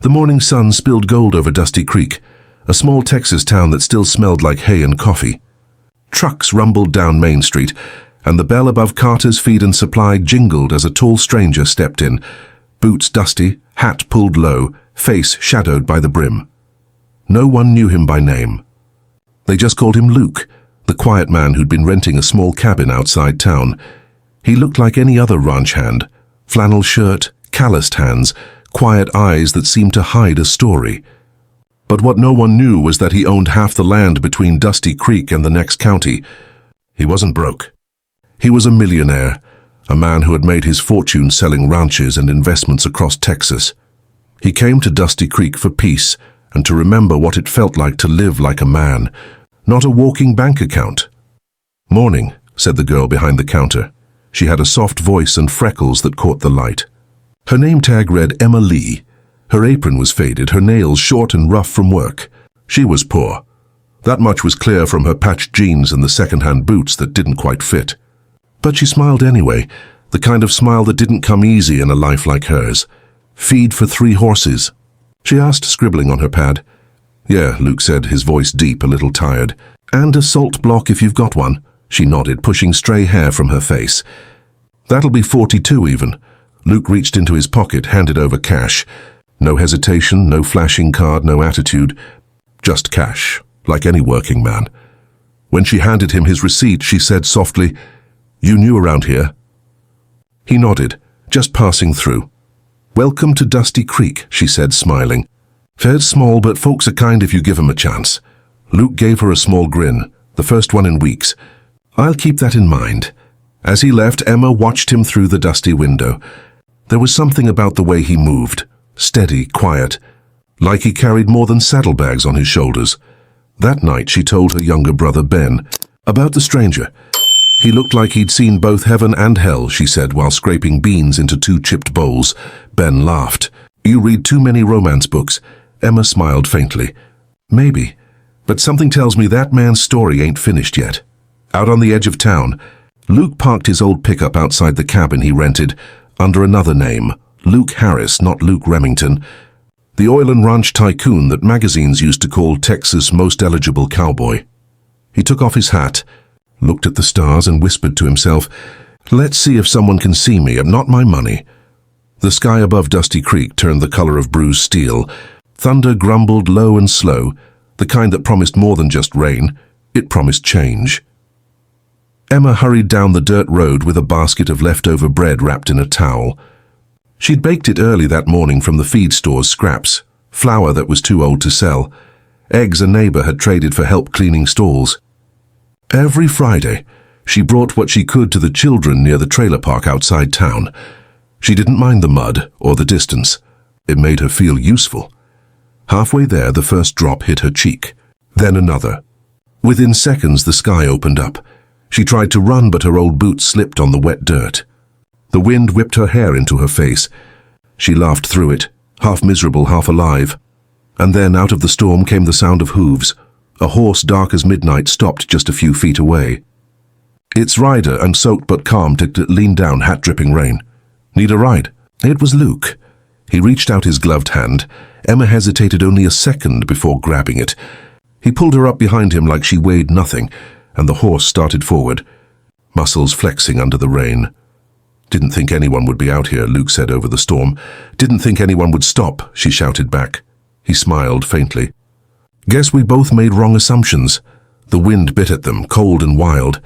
The morning sun spilled gold over Dusty Creek, a small Texas town that still smelled like hay and coffee. Trucks rumbled down Main Street, and the bell above Carter's Feed and Supply jingled as a tall stranger stepped in, boots dusty, hat pulled low, face shadowed by the brim. No one knew him by name. They just called him Luke, the quiet man who'd been renting a small cabin outside town. He looked like any other ranch hand, flannel shirt, calloused hands, quiet eyes that seemed to hide a story. But what no one knew was that he owned half the land between Dusty Creek and the next county. He wasn't broke. He was a millionaire, a man who had made his fortune selling ranches and investments across Texas. He came to Dusty Creek for peace and to remember what it felt like to live like a man, not a walking bank account. "Morning," said the girl behind the counter. She had a soft voice and freckles that caught the light. Her name tag read Emma Lee. Her apron was faded, her nails short and rough from work. She was poor. That much was clear from her patched jeans and the second-hand boots that didn't quite fit. But she smiled anyway, the kind of smile that didn't come easy in a life like hers. "Feed for 3 horses?" she asked, scribbling on her pad. "Yeah," Luke said, his voice deep, a little tired. "And a salt block if you've got one," she nodded, pushing stray hair from her face. "That'll be 42 even." Luke reached into his pocket, handed over cash. No hesitation, no flashing card, no attitude. Just cash, like any working man. When she handed him his receipt, she said softly, "You new around here?" He nodded, just passing through. "Welcome to Dusty Creek," she said, smiling. "Fair's small, but folks are kind if you give 'em a chance." Luke gave her a small grin, the first one in weeks. "I'll keep that in mind." As he left, Emma watched him through the dusty window. There was something about the way he moved, steady, quiet, like he carried more than saddlebags on his shoulders. That night she told her younger brother Ben about the stranger. He looked like he'd seen both heaven and hell, she said while scraping beans into 2 chipped bowls. Ben laughed. "You read too many romance books." Emma smiled faintly. "Maybe, but something tells me that man's story ain't finished yet." Out on the edge of town, Luke parked his old pickup outside the cabin he rented, under another name, Luke Harris, not Luke Remington, the oil and ranch tycoon that magazines used to call Texas' most eligible cowboy. He took off his hat, looked at the stars and whispered to himself, "Let's see if someone can see me, and not my money." The sky above Dusty Creek turned the color of bruised steel. Thunder grumbled low and slow, the kind that promised more than just rain. It promised change. Emma hurried down the dirt road with a basket of leftover bread wrapped in a towel. She'd baked it early that morning from the feed store's scraps, flour that was too old to sell. Eggs a neighbor had traded for help cleaning stalls. Every Friday, she brought what she could to the children near the trailer park outside town. She didn't mind the mud or the distance. It made her feel useful. Halfway there, the first drop hit her cheek, then another. Within seconds, the sky opened up. She tried to run, but her old boots slipped on the wet dirt. The wind whipped her hair into her face. She laughed through it, half miserable, half alive. And then out of the storm came the sound of hooves. A horse dark as midnight stopped just a few feet away. Its rider, unsoaked but calm, leaned down, hat dripping rain. "Need a ride?" It was Luke. He reached out his gloved hand. Emma hesitated only a second before grabbing it. He pulled her up behind him like she weighed nothing, and the horse started forward, muscles flexing under the rain. "Didn't think anyone would be out here," Luke said over the storm. "Didn't think anyone would stop," she shouted back. He smiled faintly. "Guess we both made wrong assumptions." The wind bit at them, cold and wild.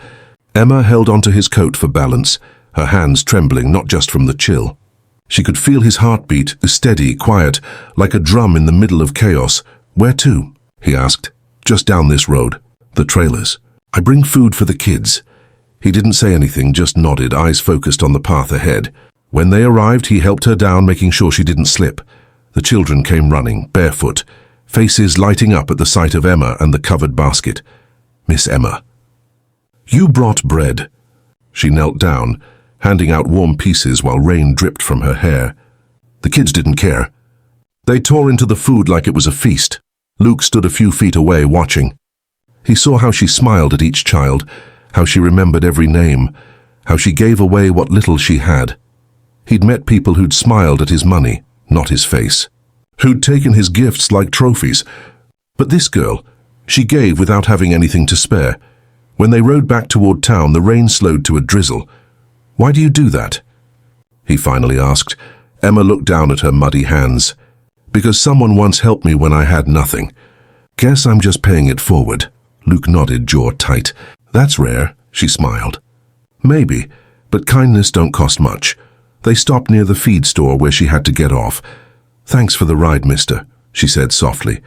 Emma held onto his coat for balance, her hands trembling not just from the chill. She could feel his heartbeat, steady, quiet, like a drum in the middle of chaos. "Where to?" he asked. "Just down this road. The trailers. I bring food for the kids." He didn't say anything, just nodded, eyes focused on the path ahead. When they arrived, he helped her down, making sure she didn't slip. The children came running, barefoot, faces lighting up at the sight of Emma and the covered basket. "Miss Emma." "You brought bread." She knelt down, handing out warm pieces while rain dripped from her hair. The kids didn't care. They tore into the food like it was a feast. Luke stood a few feet away, watching. He saw how she smiled at each child, how she remembered every name, how she gave away what little she had. He'd met people who'd smiled at his money, not his face. who'd taken his gifts like trophies. But this girl, she gave without having anything to spare. When they rode back toward town, the rain slowed to a drizzle. "Why do you do that?" he finally asked. Emma looked down at her muddy hands. "Because someone once helped me when I had nothing. Guess I'm just paying it forward." Luke nodded, jaw tight. "That's rare," she smiled. "Maybe, but kindness don't cost much." They stopped near the feed store where she had to get off. "Thanks for the ride, mister," she said softly.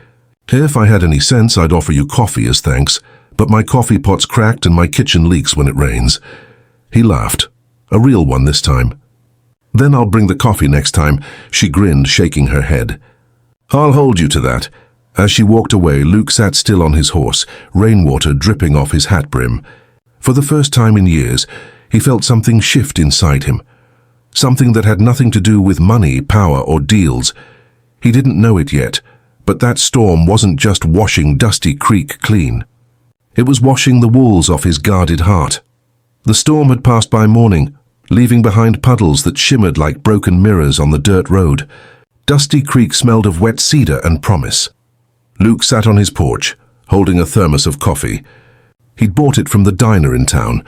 "If I had any sense, I'd offer you coffee as thanks, but my coffee pot's cracked and my kitchen leaks when it rains." He laughed. A real one this time. "Then I'll bring the coffee next time," she grinned, shaking her head. "I'll hold you to that." As she walked away, Luke sat still on his horse, rainwater dripping off his hat brim. For the first time in years, he felt something shift inside him. Something that had nothing to do with money, power, or deals. He didn't know it yet, but that storm wasn't just washing Dusty Creek clean. It was washing the walls off his guarded heart. The storm had passed by morning, leaving behind puddles that shimmered like broken mirrors on the dirt road. Dusty Creek smelled of wet cedar and promise. Luke sat on his porch, holding a thermos of coffee. He'd bought it from the diner in town,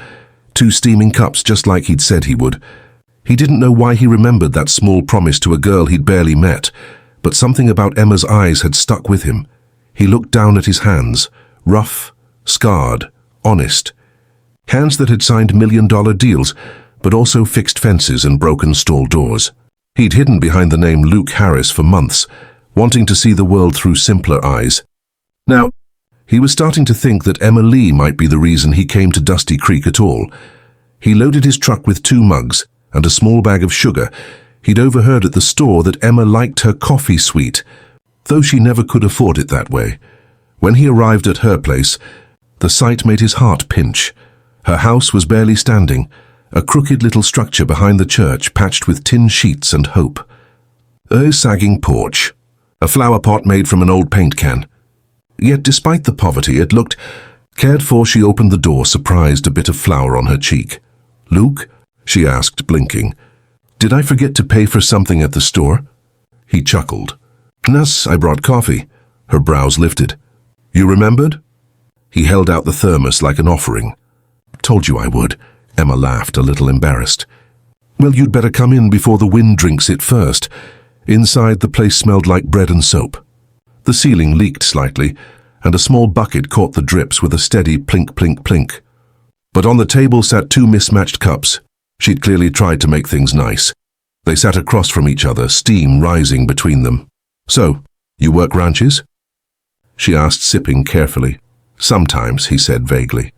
2 steaming cups just like he'd said he would. He didn't know why he remembered that small promise to a girl he'd barely met, but something about Emma's eyes had stuck with him. He looked down at his hands, rough, scarred, honest. Hands that had signed million-dollar deals, but also fixed fences and broken stall doors. He'd hidden behind the name Luke Harris for months, wanting to see the world through simpler eyes. Now, he was starting to think that Emma Lee might be the reason he came to Dusty Creek at all. He loaded his truck with 2 mugs and a small bag of sugar. He'd overheard at the store that Emma liked her coffee sweet, though she never could afford it that way. When he arrived at her place, the sight made his heart pinch. Her house was barely standing, a crooked little structure behind the church patched with tin sheets and hope. A sagging porch, a flower pot made from an old paint can. Yet despite the poverty, it looked cared for. She opened the door, surprised, a bit of flour on her cheek. "Luke?" she asked, blinking. "Did I forget to pay for something at the store?" He chuckled. "Nuss, I brought coffee." Her brows lifted. "You remembered?" He held out the thermos like an offering. "Told you I would." Emma laughed, a little embarrassed. "Well, you'd better come in before the wind drinks it first." Inside, the place smelled like bread and soap. The ceiling leaked slightly, and a small bucket caught the drips with a steady plink, plink, plink. But on the table sat 2 mismatched cups. She'd clearly tried to make things nice. They sat across from each other, steam rising between them. "So, you work ranches?" she asked, sipping carefully. "Sometimes," he said vaguely.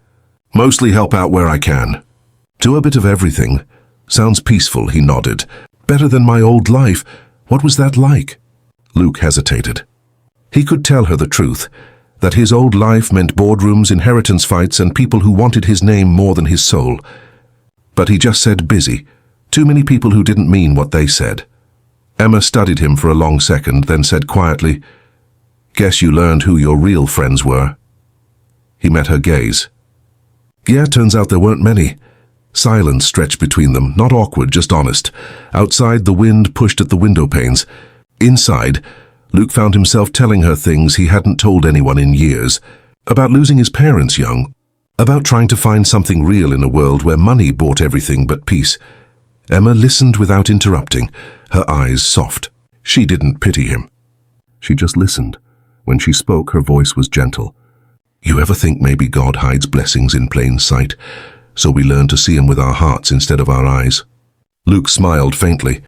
"Mostly help out where I can." "Do a bit of everything." "Sounds peaceful," he nodded. "Better than my old life. What was that like?" Luke hesitated. He could tell her the truth, that his old life meant boardrooms, inheritance fights, and people who wanted his name more than his soul. But he just said busy. Too many people who didn't mean what they said. Emma studied him for a long second, then said quietly, "Guess you learned who your real friends were." He met her gaze. "Yeah, turns out there weren't many." Silence stretched between them, not awkward, just honest. Outside, the wind pushed at the window panes. Inside, Luke found himself telling her things he hadn't told anyone in years. About losing his parents young. About trying to find something real in a world where money bought everything but peace. Emma listened without interrupting, her eyes soft. She didn't pity him. She just listened. When she spoke, her voice was gentle. "You ever think maybe God hides blessings in plain sight, so we learn to see them with our hearts instead of our eyes?" Luke smiled faintly.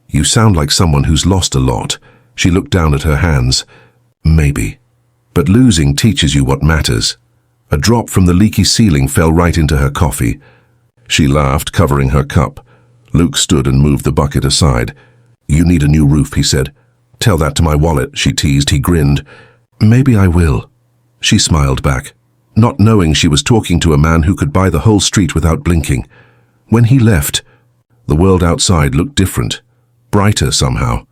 "You sound like someone who's lost a lot." She looked down at her hands. "Maybe. But losing teaches you what matters." A drop from the leaky ceiling fell right into her coffee. She laughed, covering her cup. Luke stood and moved the bucket aside. "You need a new roof," he said. "Tell that to my wallet," she teased. He grinned. "Maybe I will." She smiled back, not knowing she was talking to a man who could buy the whole street without blinking. When he left, the world outside looked different, brighter somehow.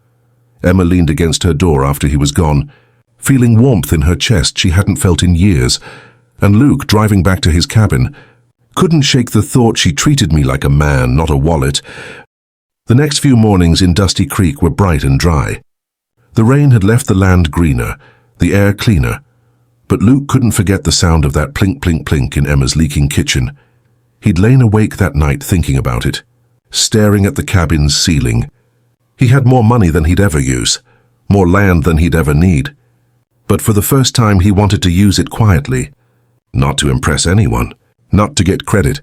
Emma leaned against her door after he was gone, feeling warmth in her chest she hadn't felt in years. And Luke, driving back to his cabin, couldn't shake the thought she treated me like a man, not a wallet. The next few mornings in Dusty Creek were bright and dry. The rain had left the land greener, the air cleaner, but Luke couldn't forget the sound of that plink plink plink in Emma's leaking kitchen. He'd lain awake that night thinking about it, staring at the cabin's ceiling. He had more money than he'd ever use, more land than he'd ever need. But for the first time he wanted to use it quietly, not to impress anyone, not to get credit,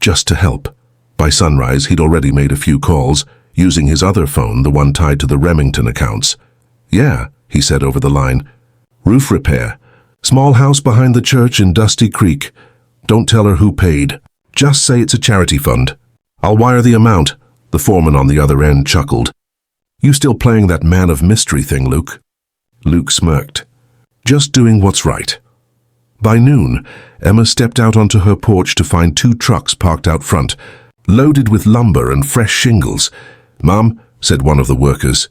just to help. By sunrise he'd already made a few calls, using his other phone, the one tied to the Remington accounts. "Yeah," he said over the line. "Roof repair. Small house behind the church in Dusty Creek. Don't tell her who paid. Just say it's a charity fund. I'll wire the amount." The foreman on the other end chuckled. "You still playing that man of mystery thing, Luke?" Luke smirked. "Just doing what's right." By noon, Emma stepped out onto her porch to find 2 trucks parked out front, loaded with lumber and fresh shingles. "Mom," said one of the workers,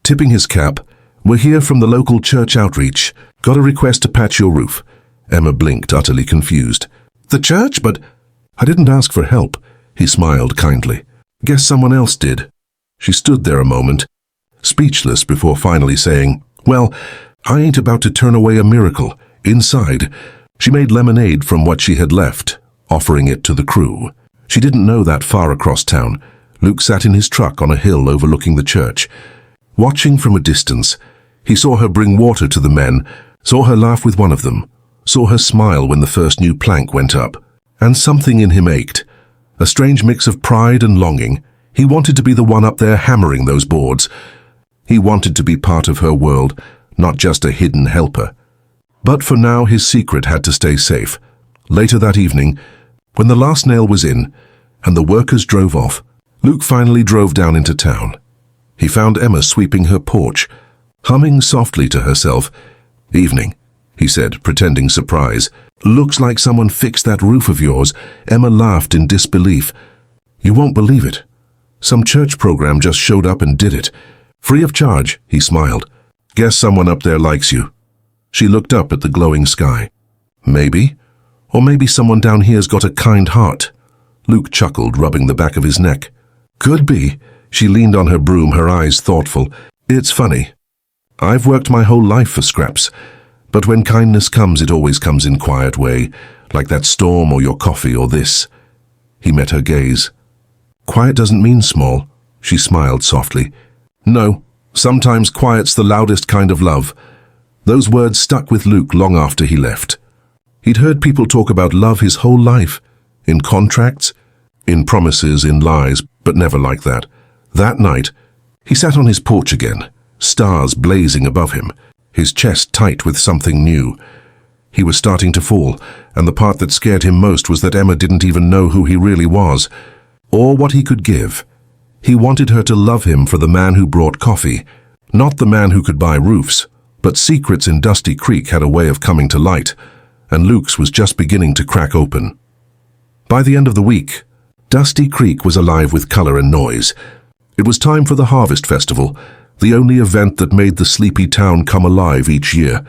tipping his cap, "we're here from the local church outreach. Got a request to patch your roof." Emma blinked, utterly confused. "The church? But—" "I didn't ask for help," he smiled kindly. "Guess someone else did." She stood there a moment, speechless, before finally saying, "Well, I ain't about to turn away a miracle." Inside, she made lemonade from what she had left, offering it to the crew. She didn't know that far across town, Luke sat in his truck on a hill overlooking the church. Watching from a distance, he saw her bring water to the men, saw her laugh with one of them, saw her smile when the first new plank went up. And something in him ached, a strange mix of pride and longing. He wanted to be the one up there hammering those boards. He wanted to be part of her world, not just a hidden helper. But for now his secret had to stay safe. Later that evening, when the last nail was in and the workers drove off, Luke finally drove down into town. He found Emma sweeping her porch, humming softly to herself. "Evening," he said, pretending surprise. "Looks like someone fixed that roof of yours." Emma laughed in disbelief. "You won't believe it. Some church program just showed up and did it. Free of charge," he smiled. "Guess someone up there likes you." She looked up at the glowing sky. "Maybe. Or maybe someone down here's got a kind heart." Luke chuckled, rubbing the back of his neck. "Could be." She leaned on her broom, her eyes thoughtful. "It's funny. I've worked my whole life for scraps. But when kindness comes, it always comes in quiet way, like that storm or your coffee or this." He met her gaze. "Quiet doesn't mean small." She smiled softly. "No, sometimes quiet's the loudest kind of love." Those words stuck with Luke long after he left. He'd heard people talk about love his whole life, in contracts, in promises, in lies, but never like that. That night, he sat on his porch again, stars blazing above him, his chest tight with something new. He was starting to fall, and the part that scared him most was that Emma didn't even know who he really was, or what he could give. He wanted her to love him for the man who brought coffee, not the man who could buy roofs. But secrets in Dusty Creek had a way of coming to light, and Luke's was just beginning to crack open. By the end of the week, Dusty Creek was alive with color and noise. It was time for the Harvest Festival, the only event that made the sleepy town come alive each year.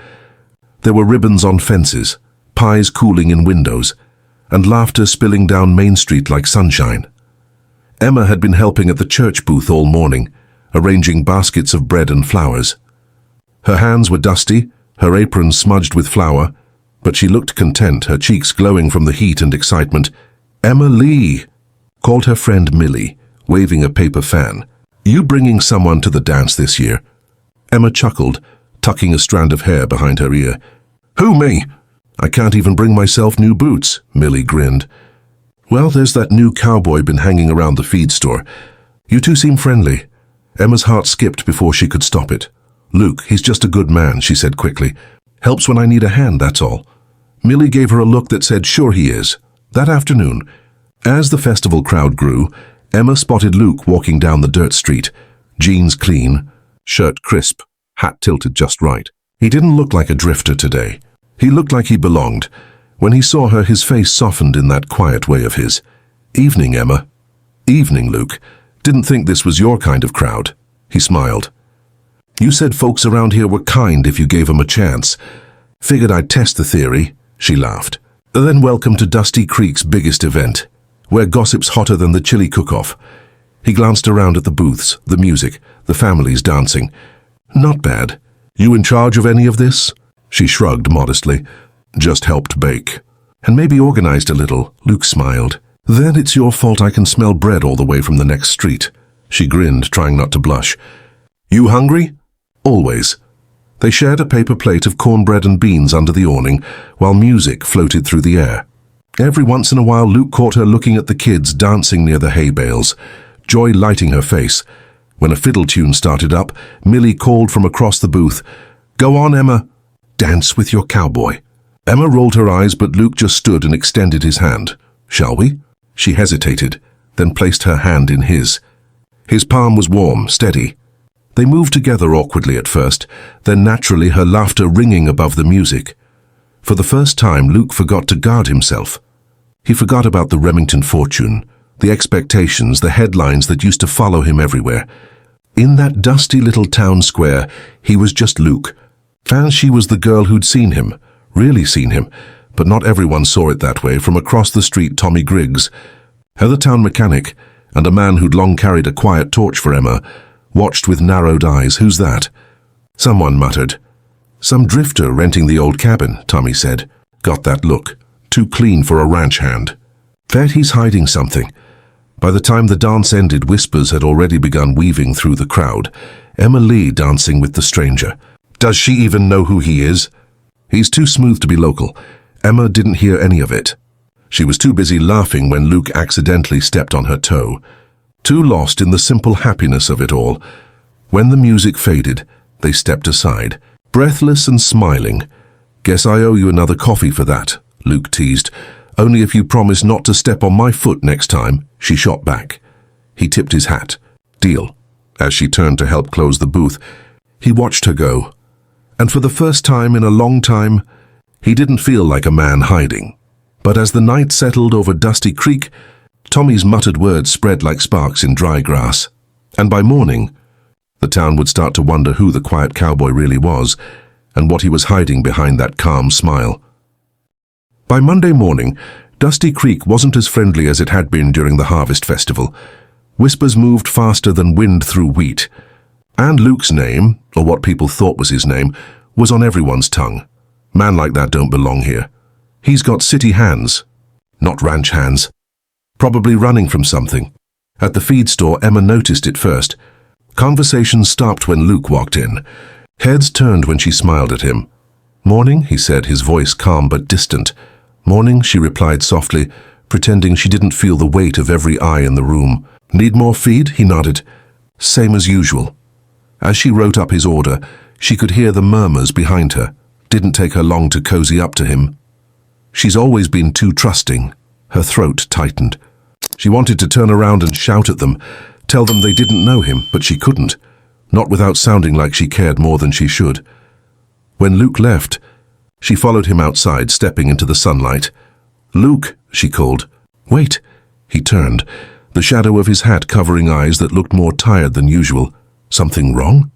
There were ribbons on fences, pies cooling in windows, and laughter spilling down Main Street like sunshine. Emma had been helping at the church booth all morning, arranging baskets of bread and flowers. Her hands were dusty, her apron smudged with flour, but she looked content, her cheeks glowing from the heat and excitement. "Emma Lee," called her friend Millie, waving a paper fan. "You bringing someone to the dance this year?" Emma chuckled, tucking a strand of hair behind her ear. "Who, me? I can't even bring myself new boots," Millie grinned. "Well, there's that new cowboy been hanging around the feed store. You two seem friendly." Emma's heart skipped before she could stop it. "Luke, he's just a good man," she said quickly. "Helps when I need a hand, that's all." Millie gave her a look that said, "Sure he is." That afternoon, as the festival crowd grew, Emma spotted Luke walking down the dirt street, jeans clean, shirt crisp, hat tilted just right. He didn't look like a drifter today. He looked like he belonged. When he saw her, his face softened in that quiet way of his. "Evening, Emma." "Evening, Luke. Didn't think this was your kind of crowd." He smiled. "You said folks around here were kind if you gave them a chance. Figured I'd test the theory." She laughed. "Then welcome to Dusty Creek's biggest event, where gossip's hotter than the chili cook-off." He glanced around at the booths, the music, the families dancing. Not bad. You in charge of any of this? She shrugged modestly. Just helped bake. And maybe organized a little, Luke smiled. Then it's your fault I can smell bread all the way from the next street. She grinned, trying not to blush. You hungry? Always. They shared a paper plate of cornbread and beans under the awning, while music floated through the air. Every once in a while, Luke caught her looking at the kids dancing near the hay bales, joy lighting her face. When a fiddle tune started up, Millie called from across the booth, "Go on, Emma. Dance with your cowboy." Emma rolled her eyes, but Luke just stood and extended his hand. Shall we? She hesitated, then placed her hand in his. His palm was warm, steady. They moved together awkwardly at first, then naturally her laughter ringing above the music. For the first time, Luke forgot to guard himself. He forgot about the Remington fortune, the expectations, the headlines that used to follow him everywhere. In that dusty little town square, he was just Luke. And she was the girl who'd seen him, really seen him, but not everyone saw it that way. From across the street, Tommy Griggs, her town mechanic, and a man who'd long carried a quiet torch for Emma, watched with narrowed eyes. Who's that? Someone muttered. Some drifter renting the old cabin, Tommy said. Got that look. Too clean for a ranch hand. Bet he's hiding something. By the time the dance ended, whispers had already begun weaving through the crowd. Emma Lee dancing with the stranger. Does she even know who he is? He's too smooth to be local. Emma didn't hear any of it. She was too busy laughing when Luke accidentally stepped on her toe. Too lost in the simple happiness of it all. When the music faded, they stepped aside, breathless and smiling. Guess I owe you another coffee for that, Luke teased. Only if you promise not to step on my foot next time, she shot back. He tipped his hat. Deal. As she turned to help close the booth, he watched her go. And for the first time in a long time, he didn't feel like a man hiding. But as the night settled over Dusty Creek, Tommy's muttered words spread like sparks in dry grass. And by morning, the town would start to wonder who the quiet cowboy really was, and what he was hiding behind that calm smile. By Monday morning, Dusty Creek wasn't as friendly as it had been during the harvest festival. Whispers moved faster than wind through wheat. And Luke's name, or what people thought was his name, was on everyone's tongue. Man like that don't belong here. He's got city hands, not ranch hands. Probably running from something. At the feed store, Emma noticed it first. Conversations stopped when Luke walked in. Heads turned when she smiled at him. Morning, he said, his voice calm but distant. Morning, she replied softly, pretending she didn't feel the weight of every eye in the room. Need more feed? He nodded. Same as usual. As she wrote up his order, she could hear the murmurs behind her. Didn't take her long to cozy up to him. She's always been too trusting. Her throat tightened. She wanted to turn around and shout at them, tell them they didn't know him, but she couldn't. Not without sounding like she cared more than she should. When Luke left, she followed him outside, stepping into the sunlight. Luke, she called. Wait. He turned, the shadow of his hat covering eyes that looked more tired than usual. Something wrong?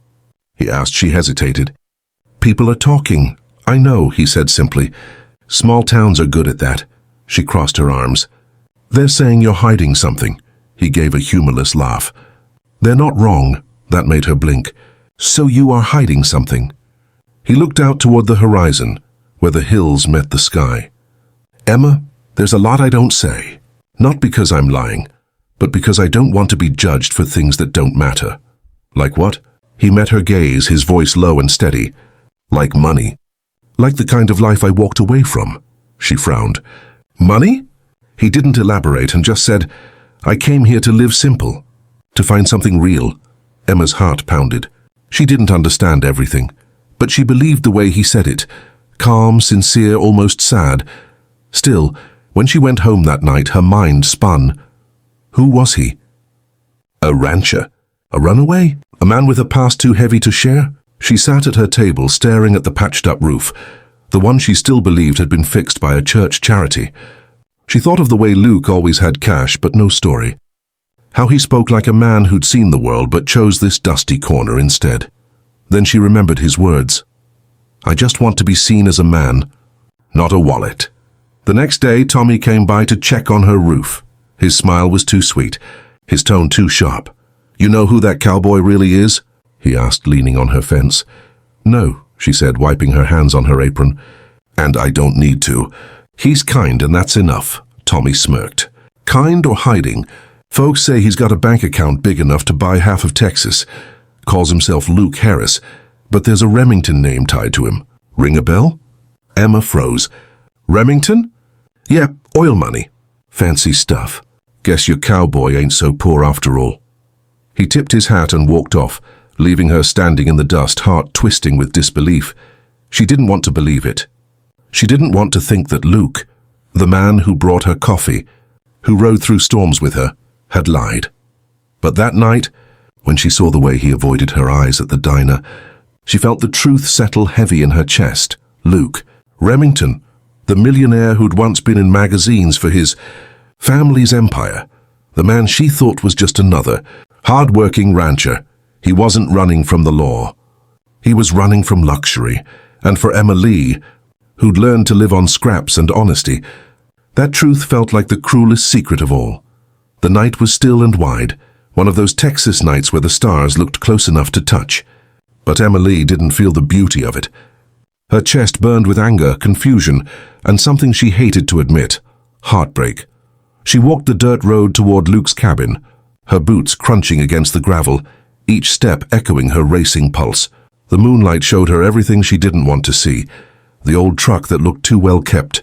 He asked. She hesitated. People are talking. I know, he said simply. Small towns are good at that. She crossed her arms. They're saying you're hiding something. He gave a humorless laugh. They're not wrong. That made her blink. So you are hiding something. He looked out toward the horizon, where the hills met the sky. Emma, there's a lot I don't say. Not because I'm lying, but because I don't want to be judged for things that don't matter. Like what? He met her gaze, his voice low and steady. Like money. Like the kind of life I walked away from. She frowned. Money? He didn't elaborate and just said, I came here to live simple, to find something real. Emma's heart pounded. She didn't understand everything, but she believed the way he said it. Calm, sincere, almost sad. Still, when she went home that night, her mind spun. Who was he? A rancher? A runaway? A man with a past too heavy to share? She sat at her table, staring at the patched-up roof, the one she still believed had been fixed by a church charity. She thought of the way Luke always had cash, but no story. How he spoke like a man who'd seen the world, but chose this dusty corner instead. Then she remembered his words. I just want to be seen as a man, not a wallet. The next day, Tommy came by to check on her roof. His smile was too sweet, his tone too sharp. You know who that cowboy really is? he asked, leaning on her fence. "No," she said, wiping her hands on her apron. "And I don't need to. He's kind and that's enough," Tommy smirked. "Kind or hiding? Folks say he's got a bank account big enough to buy half of Texas. Calls himself Luke Harris, but there's a Remington name tied to him. Ring a bell?" Emma froze. "Remington?" "Yep, oil money. Fancy stuff. Guess your cowboy ain't so poor after all." He tipped his hat and walked off, leaving her standing in the dust, heart twisting with disbelief. She didn't want to believe it. She didn't want to think that Luke, the man who brought her coffee, who rode through storms with her, had lied. But that night, when she saw the way he avoided her eyes at the diner, she felt the truth settle heavy in her chest. Luke, Remington, the millionaire who'd once been in magazines for his family's empire, the man she thought was just another hard-working rancher. He wasn't running from the law. He was running from luxury, and for Emma Lee, who'd learned to live on scraps and honesty, that truth felt like the cruelest secret of all. The night was still and wide, one of those Texas nights where the stars looked close enough to touch. But Emma Lee didn't feel the beauty of it. Her chest burned with anger, confusion, and something she hated to admit, heartbreak. She walked the dirt road toward Luke's cabin, her boots crunching against the gravel, each step echoing her racing pulse. The moonlight showed her everything she didn't want to see. The old truck that looked too well kept,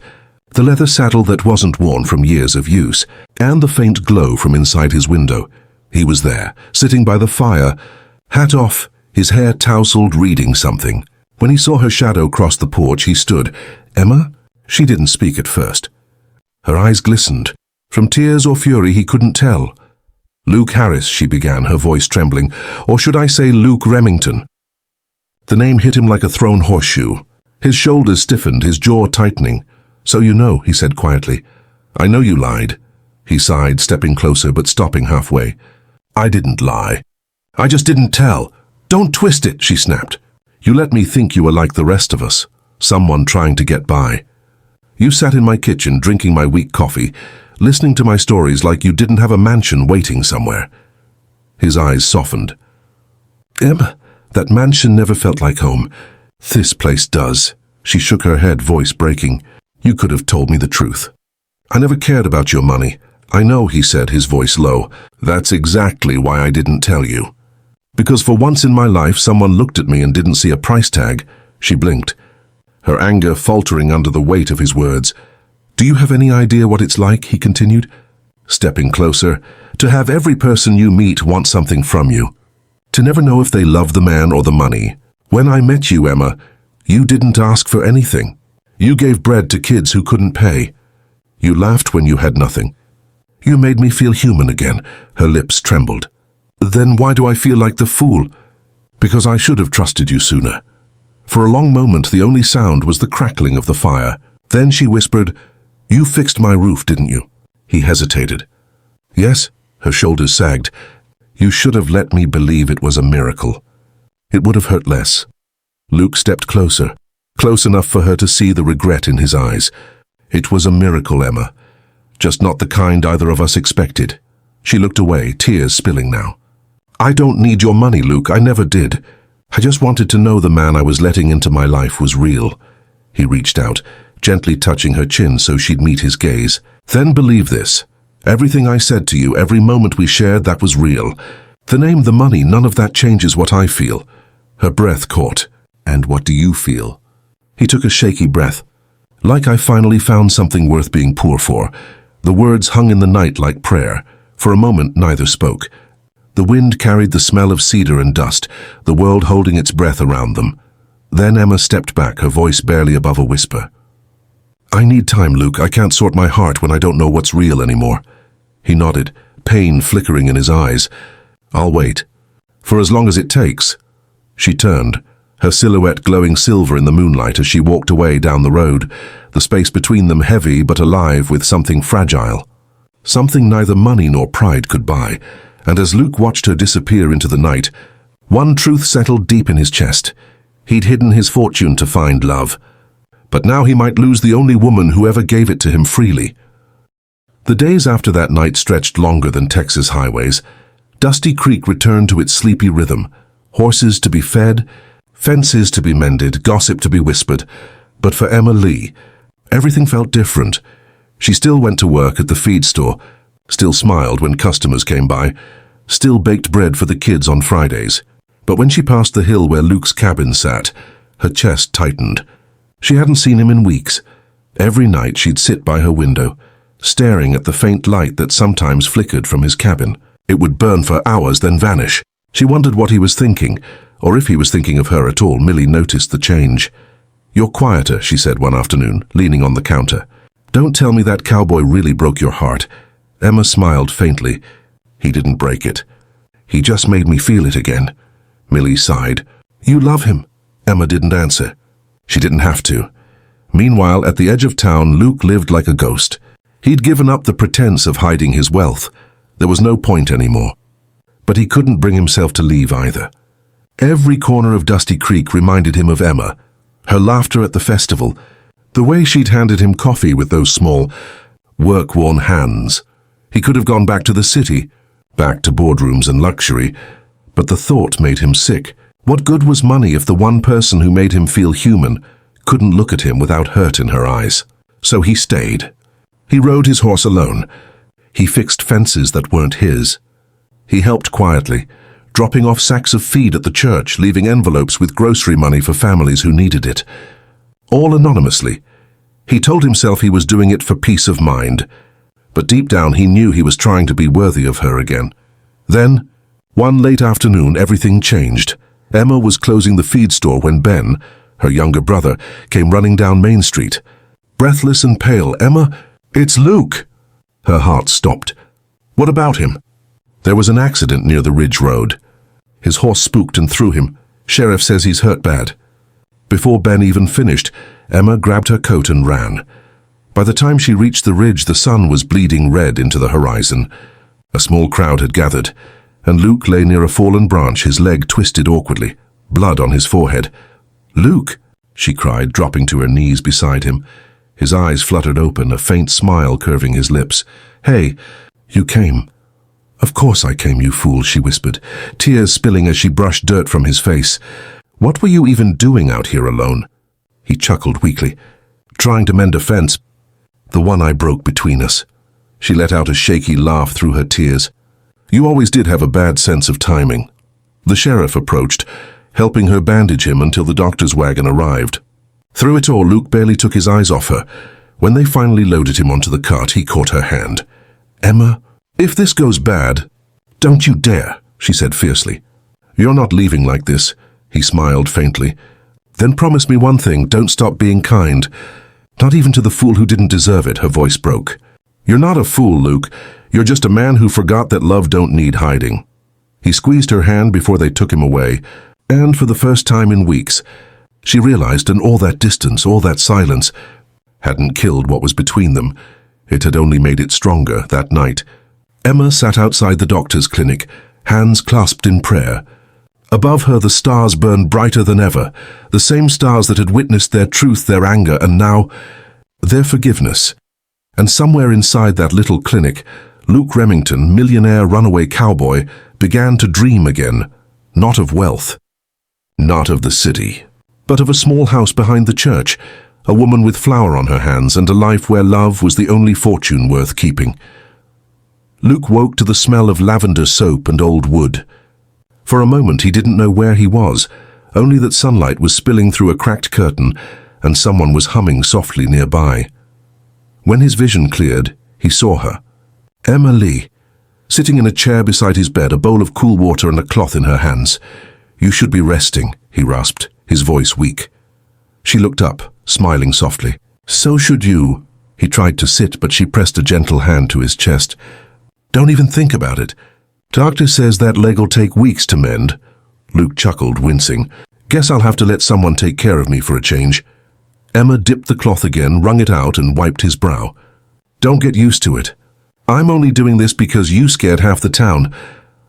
the leather saddle that wasn't worn from years of use, and the faint glow from inside his window. He was there, sitting by the fire, hat off, his hair tousled, reading something. When he saw her shadow cross the porch, he stood. "Emma?" She didn't speak at first. Her eyes glistened. From tears or fury, he couldn't tell. "Luke Harris," she began, her voice trembling. "Or should I say Luke Remington?" The name hit him like a thrown horseshoe. His shoulders stiffened, his jaw tightening. "So you know," he said quietly. "I know you lied." He sighed, stepping closer but stopping halfway. "I didn't lie. I just didn't tell." "Don't twist it," she snapped. "You let me think you were like the rest of us, someone trying to get by. You sat in my kitchen drinking my weak coffee, listening to my stories like you didn't have a mansion waiting somewhere." His eyes softened. "Emma, that mansion never felt like home. This place does." She shook her head, voice breaking. "You could have told me the truth. I never cared about your money." "I know," he said, his voice low. "That's exactly why I didn't tell you. Because for once in my life, someone looked at me and didn't see a price tag." She blinked, her anger faltering under the weight of his words. "Do you have any idea what it's like," he continued, stepping closer, "to have every person you meet want something from you? To never know if they love the man or the money? When I met you, Emma, you didn't ask for anything. You gave bread to kids who couldn't pay. You laughed when you had nothing. You made me feel human again." Her lips trembled. "Then why do I feel like the fool?" "Because I should have trusted you sooner." For a long moment, the only sound was the crackling of the fire. Then she whispered, "You fixed my roof, didn't you?" He hesitated. "Yes." Her shoulders sagged. "You should have let me believe it was a miracle. It would have hurt less." Luke stepped closer, close enough for her to see the regret in his eyes. "It was a miracle, Emma. Just not the kind either of us expected." She looked away, tears spilling now. "I don't need your money, Luke. I never did. I just wanted to know the man I was letting into my life was real." He reached out, gently touching her chin so she'd meet his gaze. "Then believe this. Everything I said to you, every moment we shared, that was real. The name, the money, none of that changes what I feel." Her breath caught. "And what do you feel?" He took a shaky breath. "Like I finally found something worth being poor for." The words hung in the night like prayer. For a moment, neither spoke. The wind carried the smell of cedar and dust, the world holding its breath around them. Then Emma stepped back, her voice barely above a whisper. "I need time, Luke. I can't sort my heart when I don't know what's real anymore." He nodded, pain flickering in his eyes. "I'll wait. For as long as it takes." She turned, her silhouette glowing silver in the moonlight as she walked away down the road, the space between them heavy but alive with something fragile. Something neither money nor pride could buy. And as Luke watched her disappear into the night, one truth settled deep in his chest. He'd hidden his fortune to find love. But now he might lose the only woman who ever gave it to him freely. The days after that night stretched longer than Texas highways. Dusty Creek returned to its sleepy rhythm. Horses to be fed, fences to be mended, gossip to be whispered. But for Emma Lee, everything felt different. She still went to work at the feed store, still smiled when customers came by, still baked bread for the kids on Fridays. But when she passed the hill where Luke's cabin sat, her chest tightened. She hadn't seen him in weeks. Every night she'd sit by her window, staring at the faint light that sometimes flickered from his cabin. It would burn for hours, then vanish. She wondered what he was thinking, or if he was thinking of her at all. Millie noticed the change. "You're quieter," she said one afternoon, leaning on the counter. "Don't tell me that cowboy really broke your heart." Emma smiled faintly. "He didn't break it. He just made me feel it again." Millie sighed. "You love him?" Emma didn't answer. She didn't have to. Meanwhile, at the edge of town, Luke lived like a ghost. He'd given up the pretense of hiding his wealth. There was no point anymore. But he couldn't bring himself to leave either. Every corner of Dusty Creek reminded him of Emma, her laughter at the festival, the way she'd handed him coffee with those small, work-worn hands. He could have gone back to the city, back to boardrooms and luxury, but the thought made him sick. What good was money if the one person who made him feel human couldn't look at him without hurt in her eyes? So he stayed. He rode his horse alone. He fixed fences that weren't his. He helped quietly, dropping off sacks of feed at the church, leaving envelopes with grocery money for families who needed it. All anonymously. He told himself he was doing it for peace of mind, but deep down he knew he was trying to be worthy of her again. Then, one late afternoon, everything changed. Emma was closing the feed store when Ben, her younger brother, came running down Main Street. Breathless and pale. "Emma, it's Luke!" Her heart stopped. "What about him?" "There was an accident near the Ridge Road. His horse spooked and threw him. Sheriff says he's hurt bad." Before Ben even finished, Emma grabbed her coat and ran. By the time she reached the ridge, the sun was bleeding red into the horizon. A small crowd had gathered, and Luke lay near a fallen branch, his leg twisted awkwardly, blood on his forehead. "Luke!" she cried, dropping to her knees beside him. His eyes fluttered open, a faint smile curving his lips. "Hey, you came." "Of course I came, you fool," she whispered, tears spilling as she brushed dirt from his face. "What were you even doing out here alone?" He chuckled weakly. "Trying to mend a fence. The one I broke between us." She let out a shaky laugh through her tears. "You always did have a bad sense of timing." The sheriff approached, helping her bandage him until the doctor's wagon arrived. Through it all, Luke barely took his eyes off her. When they finally loaded him onto the cart, he caught her hand. "Emma, if this goes bad, don't you dare," she said fiercely. "You're not leaving like this," he smiled faintly. "Then promise me one thing, don't stop being kind. Not even to the fool who didn't deserve it," her voice broke. "You're not a fool, Luke. You're just a man who forgot that love don't need hiding." He squeezed her hand before they took him away, and for the first time in weeks, she realized that all that distance, all that silence, hadn't killed what was between them. It had only made it stronger that night. Emma sat outside the doctor's clinic, hands clasped in prayer. Above her the stars burned brighter than ever, the same stars that had witnessed their truth, their anger, and now their forgiveness. And somewhere inside that little clinic, Luke Remington, millionaire runaway cowboy, began to dream again, not of wealth, not of the city, but of a small house behind the church, a woman with flour on her hands, and a life where love was the only fortune worth keeping. Luke woke to the smell of lavender soap and old wood. For a moment he didn't know where he was, only that sunlight was spilling through a cracked curtain and someone was humming softly nearby. When his vision cleared, he saw her. Emma Lee, sitting in a chair beside his bed, a bowl of cool water and a cloth in her hands. "You should be resting," he rasped, his voice weak. She looked up, smiling softly. "So should you." He tried to sit, but she pressed a gentle hand to his chest. "Don't even think about it. Doctor says that leg'll take weeks to mend." Luke chuckled, wincing. "Guess I'll have to let someone take care of me for a change." Emma dipped the cloth again, wrung it out, and wiped his brow. "Don't get used to it. I'm only doing this because you scared half the town.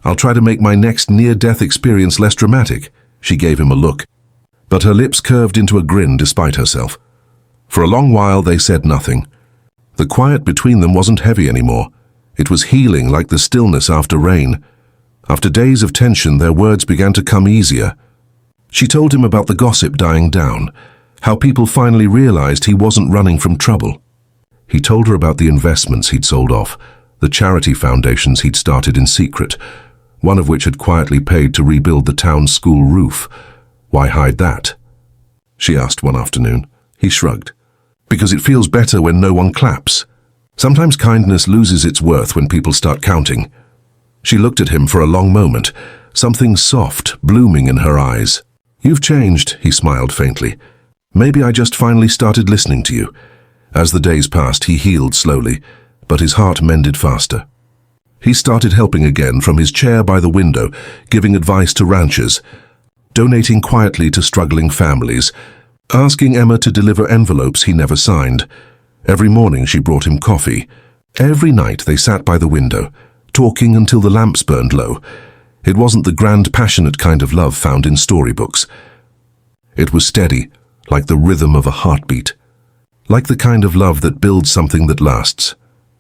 I'll try to make my next near-death experience less dramatic." She gave him a look, but her lips curved into a grin despite herself. For a long while they said nothing. The quiet between them wasn't heavy anymore. It was healing, like the stillness after rain. After days of tension, their words began to come easier. She told him about the gossip dying down, how people finally realized he wasn't running from trouble. He told her about the investments he'd sold off, the charity foundations he'd started in secret, one of which had quietly paid to rebuild the town's school roof. Why hide that? She asked one afternoon. He shrugged. Because it feels better when no one claps. Sometimes kindness loses its worth when people start counting. She looked at him for a long moment, something soft blooming in her eyes. You've changed, he smiled faintly. Maybe I just finally started listening to you. As the days passed, he healed slowly, but his heart mended faster. He started helping again from his chair by the window, giving advice to ranchers, donating quietly to struggling families, asking Emma to deliver envelopes he never signed. Every morning she brought him coffee. Every night they sat by the window, talking until the lamps burned low. It wasn't the grand, passionate kind of love found in storybooks. It was steady, like the rhythm of a heartbeat. Like the kind of love that builds something that lasts.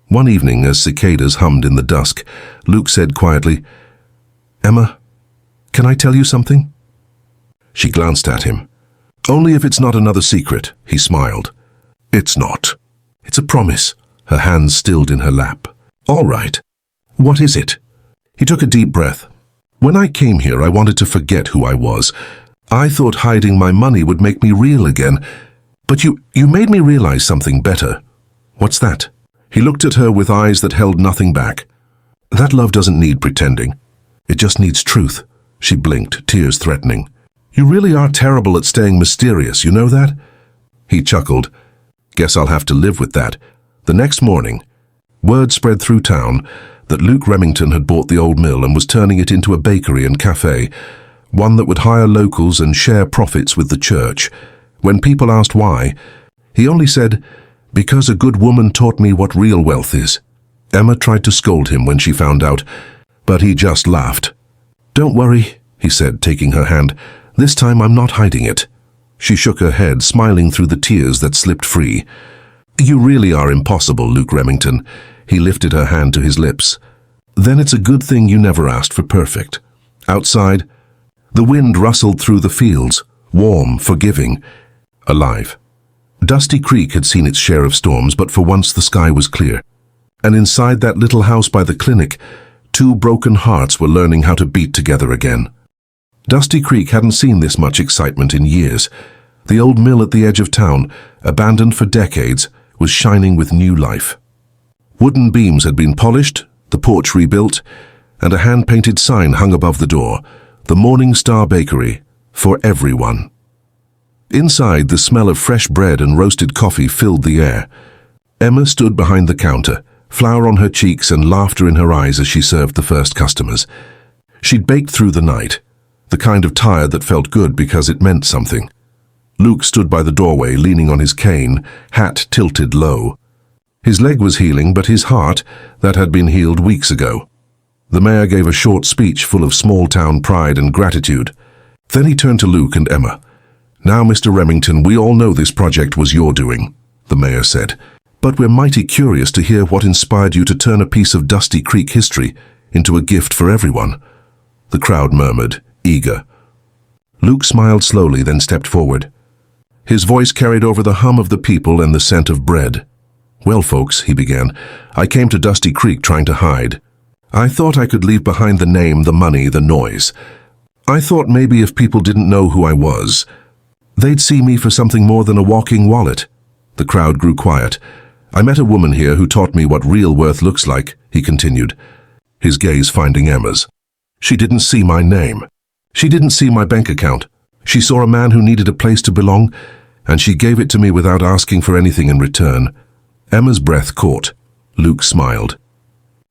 One evening, as cicadas hummed in the dusk, Luke said quietly, "Emma, can I tell you something?" She glanced at him. "Only if it's not another secret," he smiled. "It's not. It's a promise." Her hands stilled in her lap. "All right. What is it?" He took a deep breath. "When I came here, I wanted to forget who I was. I thought hiding my money would make me real again. But you made me realize something better." "What's that?" He looked at her with eyes that held nothing back. "That love doesn't need pretending. It just needs truth." She blinked, tears threatening. "You really are terrible at staying mysterious, you know that?" He chuckled. "Guess I'll have to live with that." The next morning, word spread through town that Luke Remington had bought the old mill and was turning it into a bakery and cafe, one that would hire locals and share profits with the church. When people asked why, he only said, "Because a good woman taught me what real wealth is." Emma tried to scold him when she found out, but he just laughed. "Don't worry," he said, taking her hand. "This time I'm not hiding it." She shook her head, smiling through the tears that slipped free. "You really are impossible, Luke Remington." He lifted her hand to his lips. "Then it's a good thing you never asked for perfect." Outside, the wind rustled through the fields, warm, forgiving, alive. Dusty Creek had seen its share of storms, but for once the sky was clear. And inside that little house by the clinic, two broken hearts were learning how to beat together again. Dusty Creek hadn't seen this much excitement in years. The old mill at the edge of town, abandoned for decades, was shining with new life. Wooden beams had been polished, the porch rebuilt, and a hand-painted sign hung above the door, "The Morning Star Bakery, for everyone." Inside, the smell of fresh bread and roasted coffee filled the air. Emma stood behind the counter, flour on her cheeks and laughter in her eyes as she served the first customers. She'd baked through the night, the kind of tired that felt good because it meant something. Luke stood by the doorway, leaning on his cane, hat tilted low. His leg was healing, but his heart, that had been healed weeks ago. The mayor gave a short speech full of small-town pride and gratitude. Then he turned to Luke and Emma. "Now, Mr. Remington, we all know this project was your doing," the mayor said, "but we're mighty curious to hear what inspired you to turn a piece of Dusty Creek history into a gift for everyone." The crowd murmured, eager. Luke smiled slowly, then stepped forward. His voice carried over the hum of the people and the scent of bread. "Well, folks," he began, "I came to Dusty Creek trying to hide. I thought I could leave behind the name, the money, the noise. I thought maybe if people didn't know who I was, they'd see me for something more than a walking wallet." The crowd grew quiet. "I met a woman here who taught me what real worth looks like," he continued, his gaze finding Emma's. "She didn't see my name. She didn't see my bank account. She saw a man who needed a place to belong, and she gave it to me without asking for anything in return." Emma's breath caught. Luke smiled.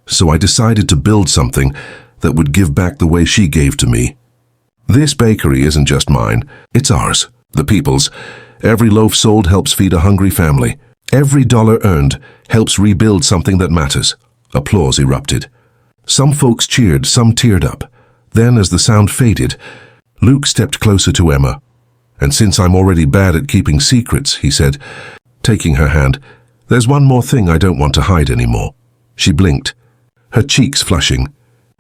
"So I decided to build something that would give back the way she gave to me. This bakery isn't just mine. It's ours, the people's. Every loaf sold helps feed a hungry family. Every dollar earned helps rebuild something that matters." Applause erupted. Some folks cheered, some teared up. Then, as the sound faded, Luke stepped closer to Emma. "And since I'm already bad at keeping secrets," he said, taking her hand, "there's one more thing I don't want to hide anymore." She blinked, her cheeks flushing.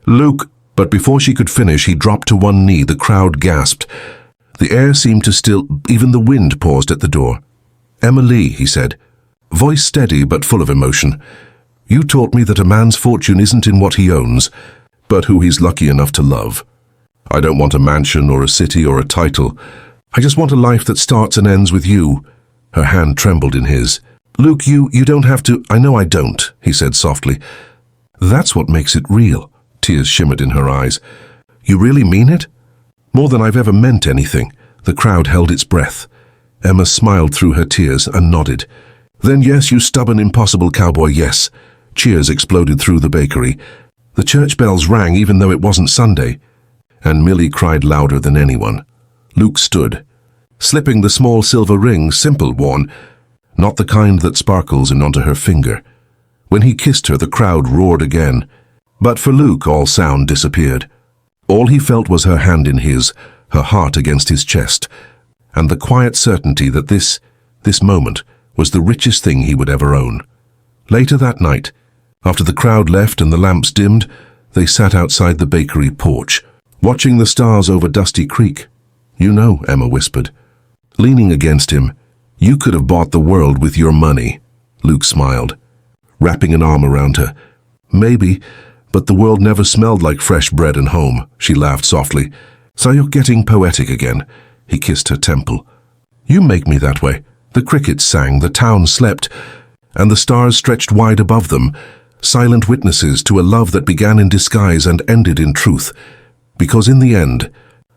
"Luke, But before she could finish, he dropped to one knee. The crowd gasped. The air seemed to still, even the wind paused at the door. "Emma Lee," he said, voice steady but full of emotion. "You taught me that a man's fortune isn't in what he owns, but who he's lucky enough to love. I don't want a mansion or a city or a title. I just want a life that starts and ends with you." Her hand trembled in his. "Luke, you don't have to—" "I know I don't," he said softly. "That's what makes it real." Tears shimmered in her eyes. "You really mean it?" "More than I've ever meant anything." The crowd held its breath. Emma smiled through her tears and nodded. "Then yes, you stubborn, impossible cowboy, yes." Cheers exploded through the bakery. The church bells rang even though it wasn't Sunday. And Millie cried louder than anyone. Luke stood, slipping the small silver ring, simple worn, not the kind that sparkles in onto her finger. When he kissed her, the crowd roared again. But for Luke, all sound disappeared. All he felt was her hand in his, her heart against his chest, and the quiet certainty that this moment was the richest thing he would ever own. Later that night, after the crowd left and the lamps dimmed, they sat outside the bakery porch, watching the stars over Dusty Creek. "You know," Emma whispered. Leaning against him, "You could have bought the world with your money." Luke smiled, wrapping an arm around her. "Maybe, but the world never smelled like fresh bread and home." She laughed softly. "So you're getting poetic again." He kissed her temple. "You make me that way." The crickets sang, the town slept, and the stars stretched wide above them, silent witnesses to a love that began in disguise and ended in truth. Because in the end,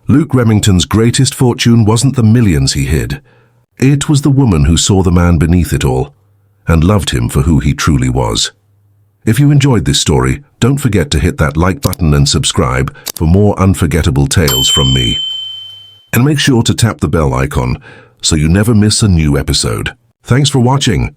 Luke Remington's greatest fortune wasn't the millions he hid. It was the woman who saw the man beneath it all and loved him for who he truly was. If you enjoyed this story, don't forget to hit that like button and subscribe for more unforgettable tales from me. And make sure to tap the bell icon so you never miss a new episode. Thanks for watching.